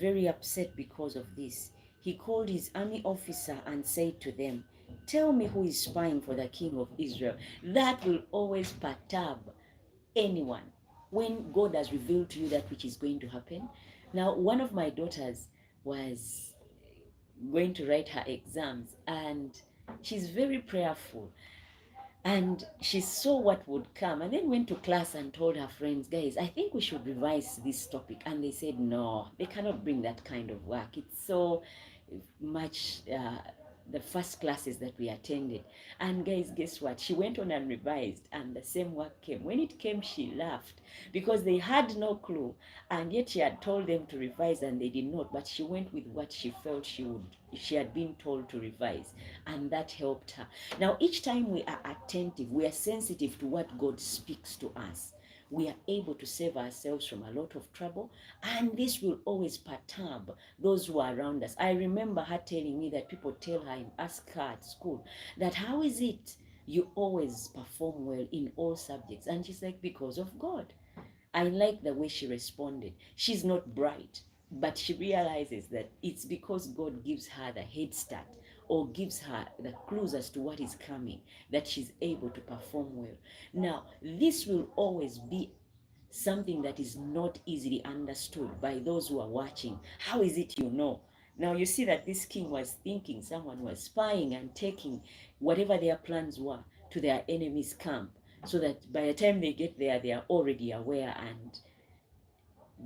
very upset because of this. He called his army officer and said to them, "Tell me who is spying for the king of Israel." That will always perturb anyone when God has revealed to you that which is going to happen. Now, one of my daughters was going to write her exams, and she's very prayerful, and she saw what would come, and then went to class and told her friends, "Guys, I think we should revise this topic." And they said no, they cannot bring that kind of work. It's so much the first classes that we attended. And guys, guess what? She went on and revised, and the same work came. When it came, she laughed because they had no clue, and yet she had told them to revise and they did not. But she went with what she felt she had been told to revise, and that helped her. Now, each time we are attentive, we are sensitive to what God speaks to us, we are able to save ourselves from a lot of trouble, and this will always perturb those who are around us. I remember her telling me that people tell her and ask her at school that, "How is it you always perform well in all subjects?" And she's like, "Because of God." I like the way she responded. She's not bright, but she realizes that it's because God gives her the head start, or gives her the clues as to what is coming, that she's able to perform well. Now, this will always be something that is not easily understood by those who are watching. How is it you know? Now you see that this king was thinking someone was spying and taking whatever their plans were to their enemy's camp, so that by the time they get there, they are already aware, and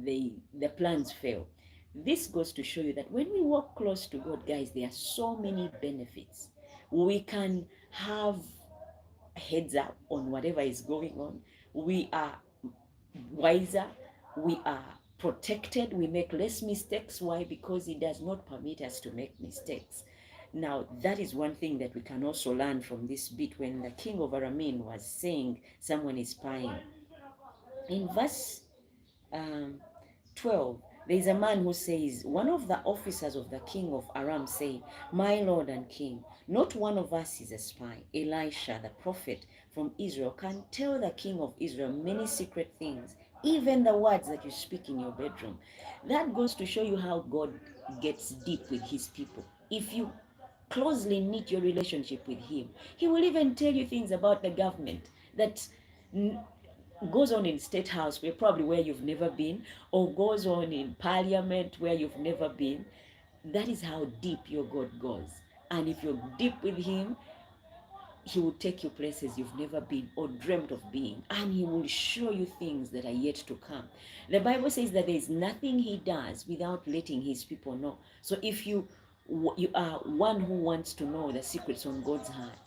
the plans fail. This goes to show you that when we walk close to God, guys, there are so many benefits. We can have heads up on whatever is going on. We are wiser, we are protected, we make less mistakes. Why? Because He does not permit us to make mistakes. Now, that is one thing that we can also learn from this bit when the king of Aramean was saying someone is spying. In verse um, 12, there is a man who says, "One of the officers of the king of Aram say, 'My lord and king, not one of us is a spy. Elisha, the prophet from Israel, can tell the king of Israel many secret things, even the words that you speak in your bedroom.'" That goes to show you how God gets deep with his people. If you closely knit your relationship with him, he will even tell you things about the government that goes on in state house, where you've never been, or goes on in parliament where you've never been. That is how deep your God goes. And if you're deep with him, he will take you places you've never been or dreamt of being, and he will show you things that are yet to come. The Bible says that there is nothing he does without letting his people know. So if you are one who wants to know the secrets on God's heart,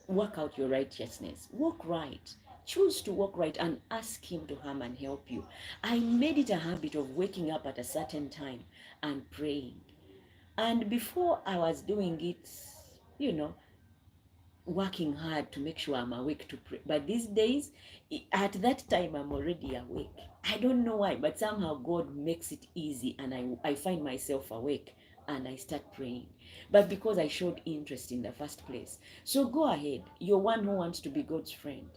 work out your righteousness, walk right, choose to walk right, and ask him to come and help you. I made it a habit of waking up at a certain time and praying. And before I was doing it, you know, working hard to make sure I'm awake to pray. But these days, at that time, I'm already awake. I don't know why, but somehow God makes it easy, and I find myself awake and I start praying. But because I showed interest in the first place. So go ahead. You're one who wants to be God's friend.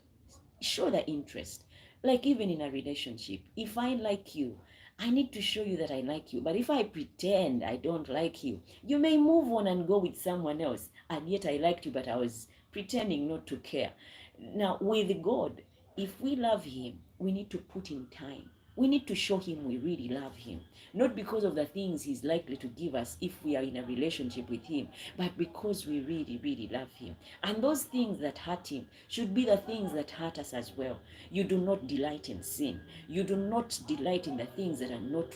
Show the interest. Like even in a relationship, if I like you, I need to show you that I like you. But if I pretend I don't like you, you may move on and go with someone else. And yet I liked you, but I was pretending not to care. Now, with God, if we love him, we need to put in time. We need to show him we really love him. Not because of the things he's likely to give us if we are in a relationship with him, but because we really, really love him. And those things that hurt him should be the things that hurt us as well. You do not delight in sin. You do not delight in the things that are not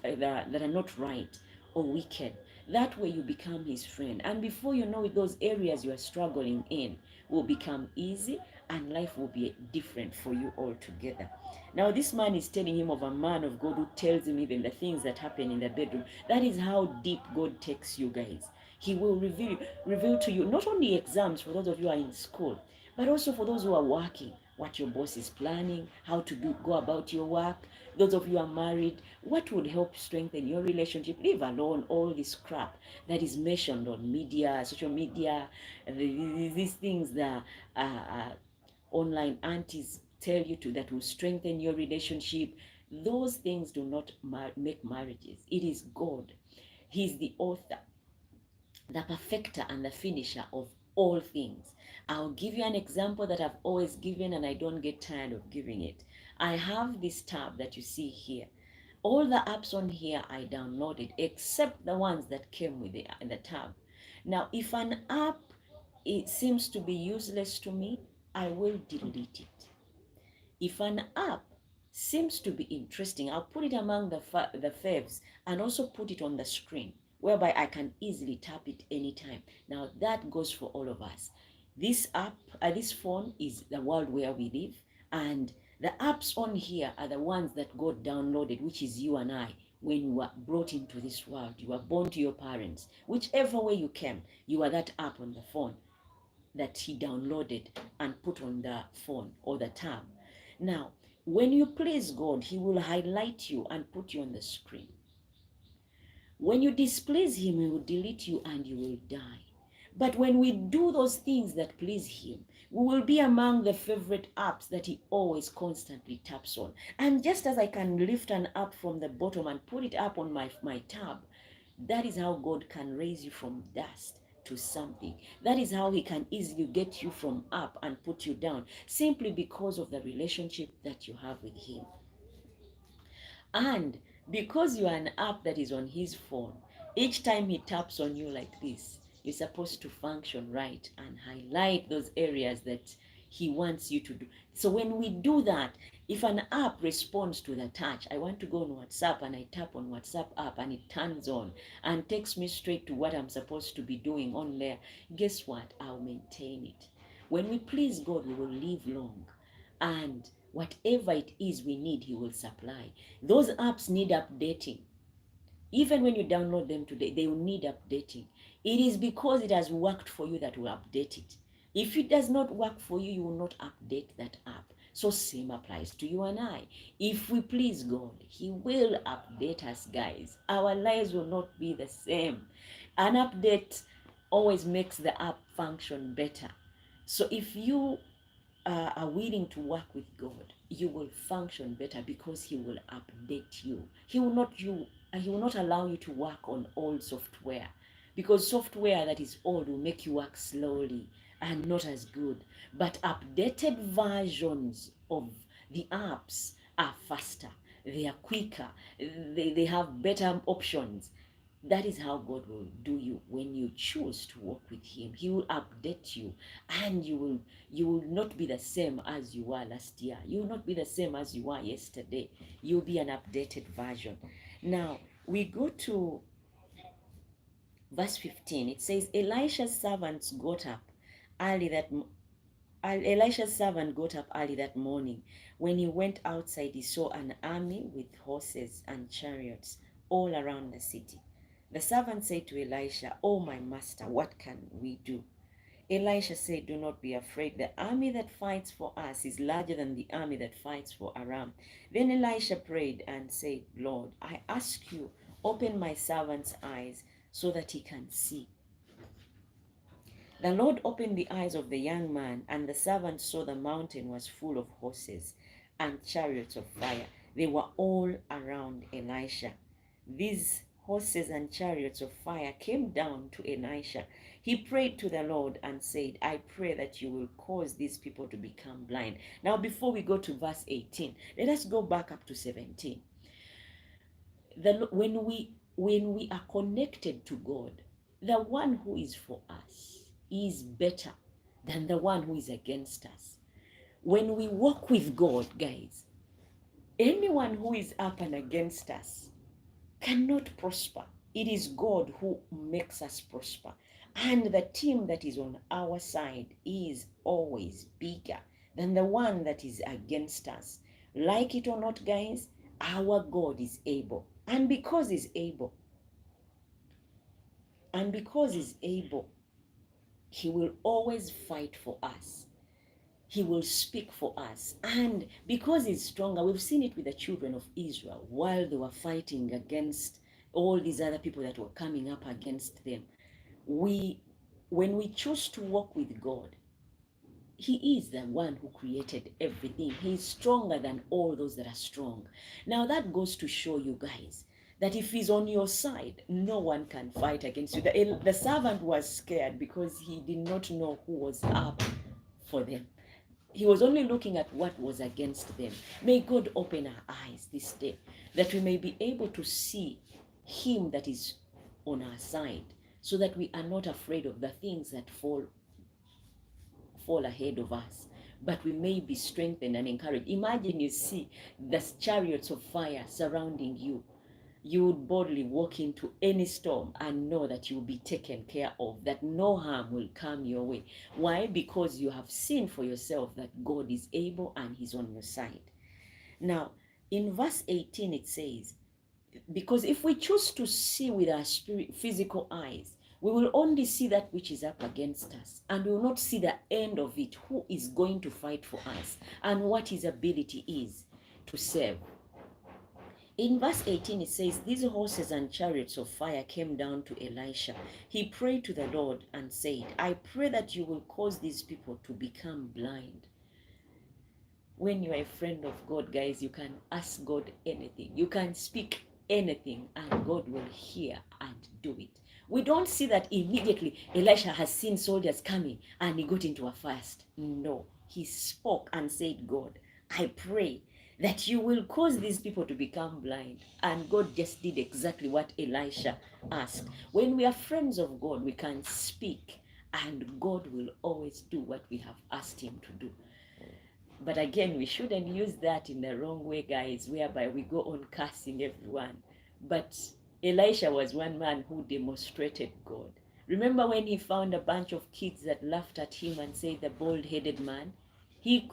that are not right or wicked. That way you become his friend. And before you know it, those areas you are struggling in will become easy, and life will be different for you altogether. Now, this man is telling him of a man of God who tells him even the things that happen in the bedroom. That is how deep God takes you, guys. He will reveal to you not only exams for those of you who are in school, but also for those who are working, what your boss is planning, how to go about your work. Those of you who are married, what would help strengthen your relationship? Leave alone all this crap that is mentioned on media, social media, these things that online aunties tell you to, that will strengthen your relationship. Those things do not make marriages. It is God. He's the author, the perfecter, and the finisher of all things. I'll give you an example that I've always given and I don't get tired of giving it. I have this tab that you see here. All the apps on here I downloaded except the ones that came with the tab. Now, if an app it seems to be useless to me, I will delete it. If an app seems to be interesting, I'll put it among the faves and also put it on the screen whereby I can easily tap it anytime. Now that goes for all of us. This app, this phone is the world where we live, and the apps on here are the ones that got downloaded, which is you and I. When you were brought into this world, you were born to your parents. Whichever way you came, you are that app on the phone that he downloaded and put on the phone or the tab. Now, when you please God, he will highlight you and put you on the screen. When you displease him, he will delete you and you will die. But when we do those things that please him, we will be among the favorite apps that he always constantly taps on. And just as I can lift an app from the bottom and put it up on my tab, that is how God can raise you from dust to something. That is how he can easily get you from up and put you down, simply because of the relationship that you have with him. And because you are an app that is on his phone, each time he taps on you like this, you're supposed to function right and highlight those areas that he wants you to do. So when we do that, if an app responds to the touch, I want to go on WhatsApp and I tap on WhatsApp app and it turns on and takes me straight to what I'm supposed to be doing on there, guess what? I'll maintain it. When we please God, we will live long. And whatever it is we need, he will supply. Those apps need updating. Even when you download them today, they will need updating. It is because it has worked for you that will update it. If it does not work for you, you will not update that app. So same applies to you and I. If we please God, he will update us, guys. Our lives will not be the same. An update always makes the app function better. So if you are willing to work with God, you will function better because he will update you. He will not allow you to work on old software, because software that is old will make you work slowly and not as good. But updated versions of the apps are faster, they are quicker, they have better options. That is how God will do you when you choose to walk with him. He will update you, and you will not be the same as you were last year. You will not be the same as you were yesterday. You'll be an updated version. Now we go to verse 15. It says, early that Elisha's servant got up early that morning. When he went outside, he saw an army with horses and chariots all around the city. The servant said to Elisha, "Oh, my master, what can we do?" Elisha said, "Do not be afraid. The army that fights for us is larger than the army that fights for Aram." Then Elisha prayed and said, "Lord, I ask you, open my servant's eyes so that he can see." The Lord opened the eyes of the young man, and the servant saw the mountain was full of horses and chariots of fire. They were all around Elisha. These horses and chariots of fire came down to Elisha. He prayed to the Lord and said, "I pray that you will cause these people to become blind." Now, before we go to verse 18, let us go back up to 17. When we are connected to God, the one who is for us is better than the one who is against us. When we walk with God, guys, anyone who is up and against us cannot prosper. It is God who makes us prosper. And the team that is on our side is always bigger than the one that is against us. Like it or not, guys, our God is able. And because he's able, he will always fight for us. He will speak for us. And because he's stronger, we've seen it with the children of Israel while they were fighting against all these other people that were coming up against them. When we choose to walk with God, He is the one who created everything. He is stronger than all those that are strong. Now that goes to show you guys that if he's on your side, no one can fight against you. The servant was scared because he did not know who was up for them. He was only looking at what was against them. May God open our eyes this day, that we may be able to see him that is on our side, so that we are not afraid of the things that fall ahead of us, but we may be strengthened and encouraged. Imagine you see the chariots of fire surrounding you. You would boldly walk into any storm and know that you will be taken care of, that no harm will come your way. Why? Because you have seen for yourself that God is able and he's on your side. Now, in verse 18 it says, because if we choose to see with our physical eyes, we will only see that which is up against us, and we will not see the end of it, who is going to fight for us, and what his ability is to save. In verse 18 it says, these horses and chariots of fire came down to Elisha. He prayed to the Lord and said, I pray that you will cause these people to become blind. When you are a friend of God, guys, you can ask God anything. You can speak anything and God will hear and do it. We don't see that immediately Elisha has seen soldiers coming and he got into a fast. No, he spoke and said, God, I pray that you will cause these people to become blind. And God just did exactly what Elisha asked. When we are friends of God, we can speak and God will always do what we have asked him to do. But again, we shouldn't use that in the wrong way, guys, whereby we go on cursing everyone. But Elisha was one man who demonstrated God. Remember when he found a bunch of kids that laughed at him and said, the bald-headed man? He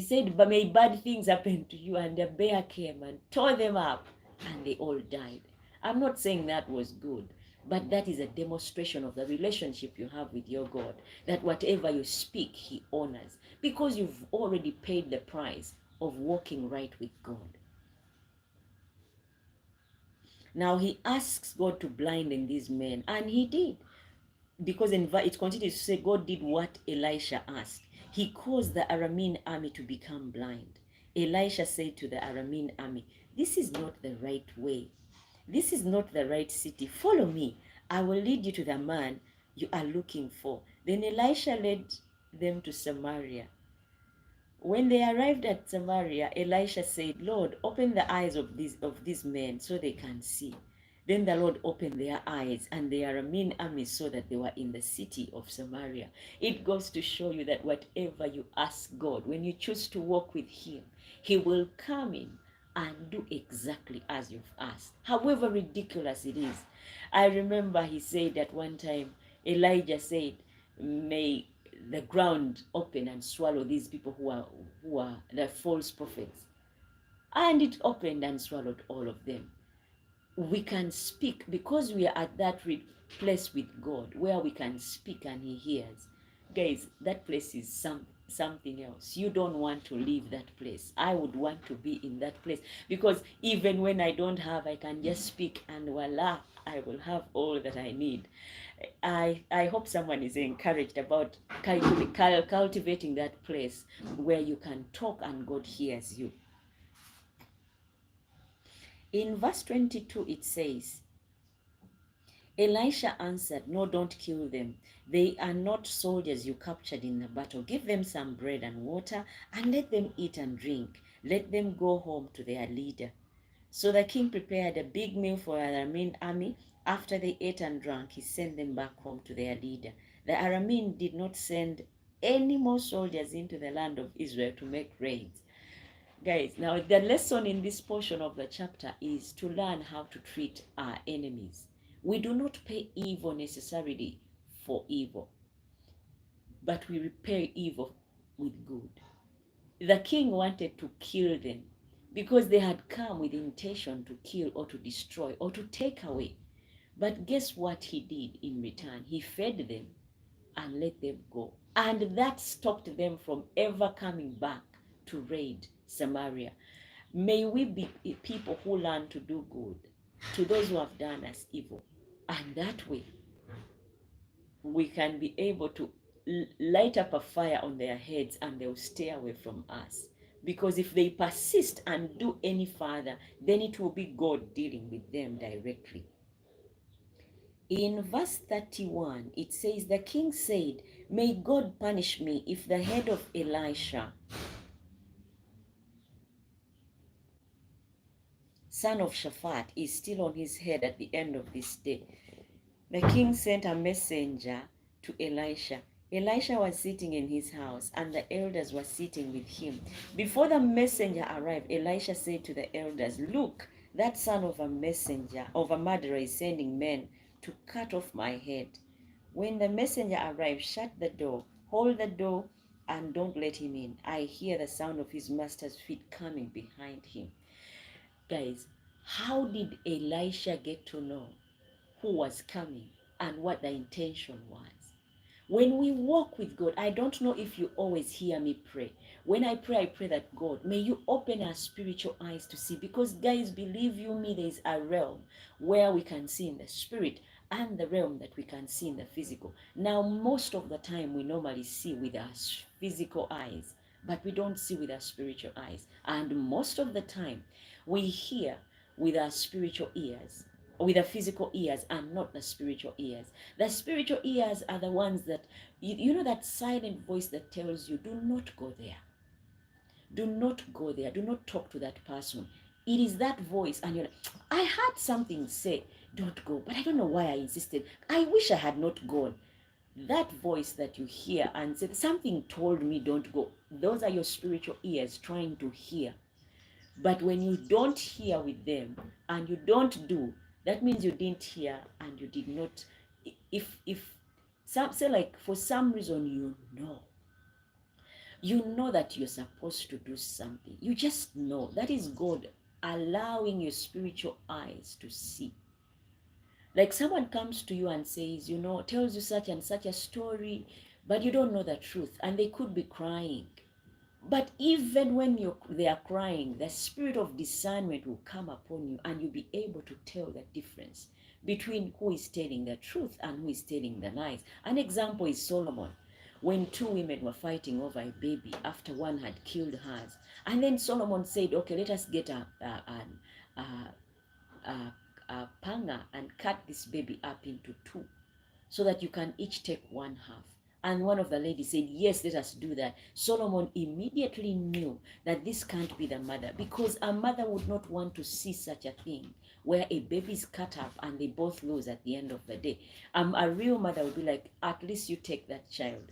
said, but may bad things happen to you. And the bear came and tore them up and they all died. I'm not saying that was good, but that is a demonstration of the relationship you have with your God, that whatever you speak, he honors, because you've already paid the price of walking right with God. Now he asks God to blinden these men, and he did. Because it continues to say God did what Elisha asked. He caused the Aramean army to become blind. Elisha said to the Aramean army, this is not the right way. This is not the right city. Follow me. I will lead you to the man you are looking for. Then Elisha led them to Samaria. When they arrived at Samaria, Elisha said, Lord, open the eyes of these men so they can see. Then the Lord opened their eyes, and the Aramean army saw that they were in the city of Samaria. It goes to show you that whatever you ask God, when you choose to walk with him, he will come in and do exactly as you've asked, however ridiculous it is. I remember he said at one time, Elijah said, may the ground open and swallow these people who are the false prophets. And it opened and swallowed all of them. We can speak because we are at that place with God where we can speak and he hears. Guys, that place is something else. You don't want to leave that place. I would want to be in that place, because even when I don't have, I can just speak and voila, I will have all that I need. I hope someone is encouraged about cultivating that place where you can talk and God hears you. In verse 22 it says, Elisha answered, no, don't kill them. They are not soldiers you captured in the battle. Give them some bread and water and let them eat and drink. Let them go home to their leader. So the king prepared a big meal for the Aramean army. After they ate and drank, he sent them back home to their leader. The Aramean did not send any more soldiers into the land of Israel to make raids. Guys, now the lesson in this portion of the chapter is to learn how to treat our enemies. We do not pay evil necessarily for evil, but we repay evil with good. The king wanted to kill them because they had come with intention to kill or to destroy or to take away. But guess what he did in return? He fed them and let them go. And that stopped them from ever coming back to raid Samaria. May we be people who learn to do good to those who have done us evil. And that way, we can be able to light up a fire on their heads and they'll stay away from us. Because if they persist and do any further, then it will be God dealing with them directly. In verse 31, it says, the king said, may God punish me if the head of Elisha, son of Shaphat, is still on his head at the end of this day. The king sent a messenger to Elisha. Elisha was sitting in his house, and the elders were sitting with him. Before the messenger arrived, Elisha said to the elders, look, that son of a messenger, of a murderer, is sending men to cut off my head. When the messenger arrived, shut the door, hold the door, and don't let him in. I hear the sound of his master's feet coming behind him. Guys, how did Elisha get to know who was coming and what the intention was? When we walk with God, I don't know if you always hear me pray. When I pray that God, may you open our spiritual eyes to see. Because guys, believe you me, there is a realm where we can see in the spirit and the realm that we can see in the physical. Now, most of the time we normally see with our physical eyes, but we don't see with our spiritual eyes. And most of the time we hear with our spiritual ears, with the physical ears, and not the spiritual ears. The spiritual ears are the ones that, you know, that silent voice that tells you, do not go there. Do not go there. Do not talk to that person. It is that voice, and you're like, I heard something say, don't go, but I don't know why I insisted. I wish I had not gone. That voice that you hear and said, something told me don't go. Those are your spiritual ears trying to hear. But when you don't hear with them and you don't do, that means you didn't hear and you did not. If some say, like, for some reason you know that you're supposed to do something, you just know, that is God allowing your spiritual eyes to see. Like someone comes to you and says, tells you such and such a story, but you don't know the truth, and they could be crying. But even when they are crying, the spirit of discernment will come upon you, and you'll be able to tell the difference between who is telling the truth and who is telling the lies. An example is Solomon, when two women were fighting over a baby after one had killed hers. And then Solomon said, okay, let us get a panga and cut this baby up into two, so that you can each take one half. And one of the ladies said, yes, let us do that. Solomon immediately knew that this can't be the mother, because a mother would not want to see such a thing, where a baby is cut up and they both lose at the end of the day. A real mother would be like, at least you take that child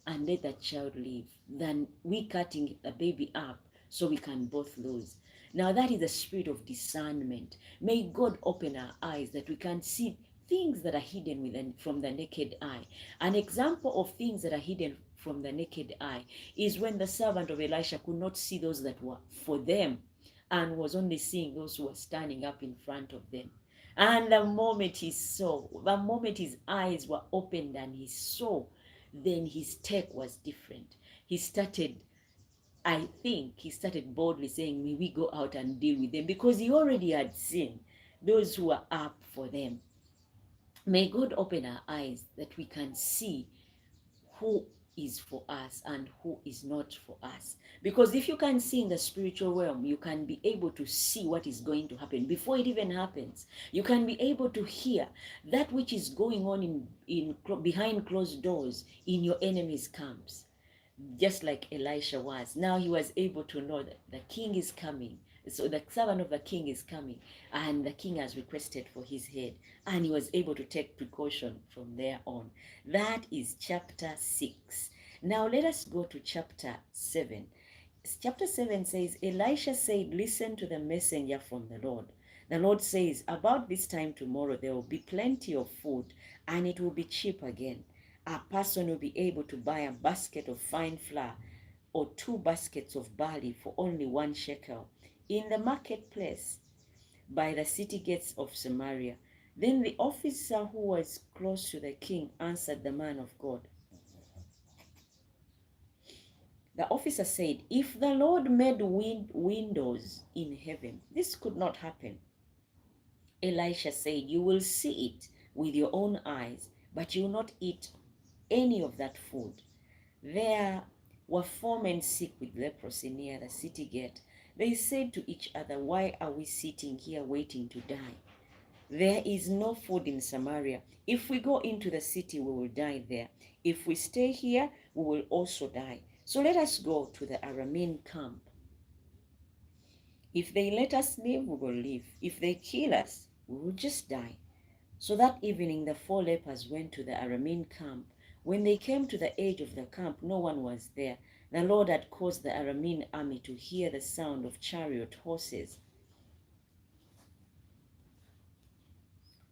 and let that child live, than we cutting the baby up so we can both lose. Now that is the spirit of discernment. May God open our eyes that we can see things that are hidden from the naked eye. An example of things that are hidden from the naked eye is when the servant of Elisha could not see those that were for them, and was only seeing those who were standing up in front of them. And the moment his eyes were opened and he saw, then his take was different. I think he started boldly saying, may we go out and deal with them, because he already had seen those who were up for them. May God open our eyes that we can see who is for us and who is not for us. Because if you can see in the spiritual realm, you can be able to see what is going to happen before it even happens. You can be able to hear that which is going on in behind closed doors in your enemy's camps. Just like Elisha was. Now he was able to know that the king is coming. So the servant of the king is coming, and the king has requested for his head, and he was able to take precaution from there on. That is chapter 6. Now let us go to chapter 7. Chapter 7 says, Elisha said, listen to the messenger from the Lord. The Lord says, about this time tomorrow there will be plenty of food, and it will be cheap again. A person will be able to buy a basket of fine flour or 2 baskets of barley for only 1 shekel in the marketplace by the city gates of Samaria. Then the officer who was close to the king answered the man of God. The officer said, if the Lord made windows in heaven, this could not happen. Elisha said, you will see it with your own eyes, but you will not eat any of that food. There were 4 men sick with leprosy near the city gate. They said to each other, "Why are we sitting here waiting to die? There is no food in Samaria. If we go into the city, we will die there. If we stay here, we will also die. So let us go to the Aramean camp. If they let us live, we will live. If they kill us, we will just die." So that evening the 4 lepers went to the Aramean camp. When they came to the edge of the camp, no one was there. The Lord had caused the Aramean army to hear the sound of chariot horses,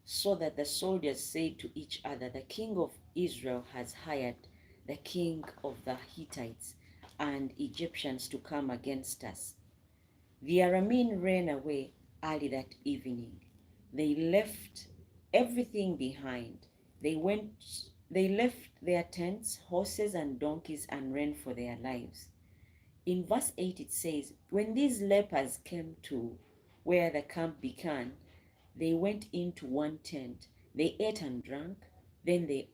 so that the soldiers said to each other, "The king of Israel has hired the king of the Hittites and Egyptians to come against us." The Aramean ran away early that evening. They left everything behind. They left their tents, horses, and donkeys and ran for their lives. In verse 8 it says, "When these lepers came to where the camp began, they went into one tent. They ate and drank. Then they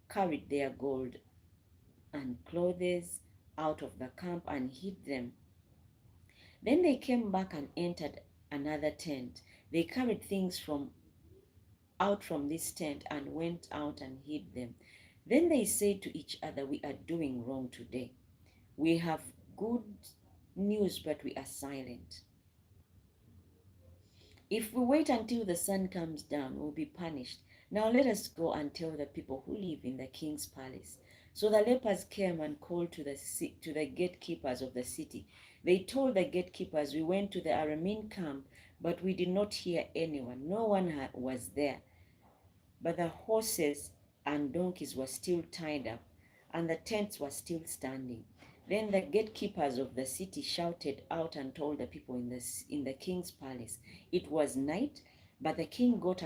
carried their gold and clothes out of the camp and hid them. Then they came back and entered another tent. They carried things out from this tent and went out and hid them. Then they said to each other, 'We are doing wrong today. We have good news, but we are silent. If we wait until the sun comes down, we'll be punished. Now let us go and tell the people who live in the king's palace.' So the lepers came and called to the gatekeepers of the city. They told the gatekeepers, 'We went to the Aramean camp, but we did not hear anyone. No one was there. But the horses and donkeys were still tied up, and the tents were still standing.' Then the gatekeepers of the city shouted out and told the people in the king's palace. It was night, but the king got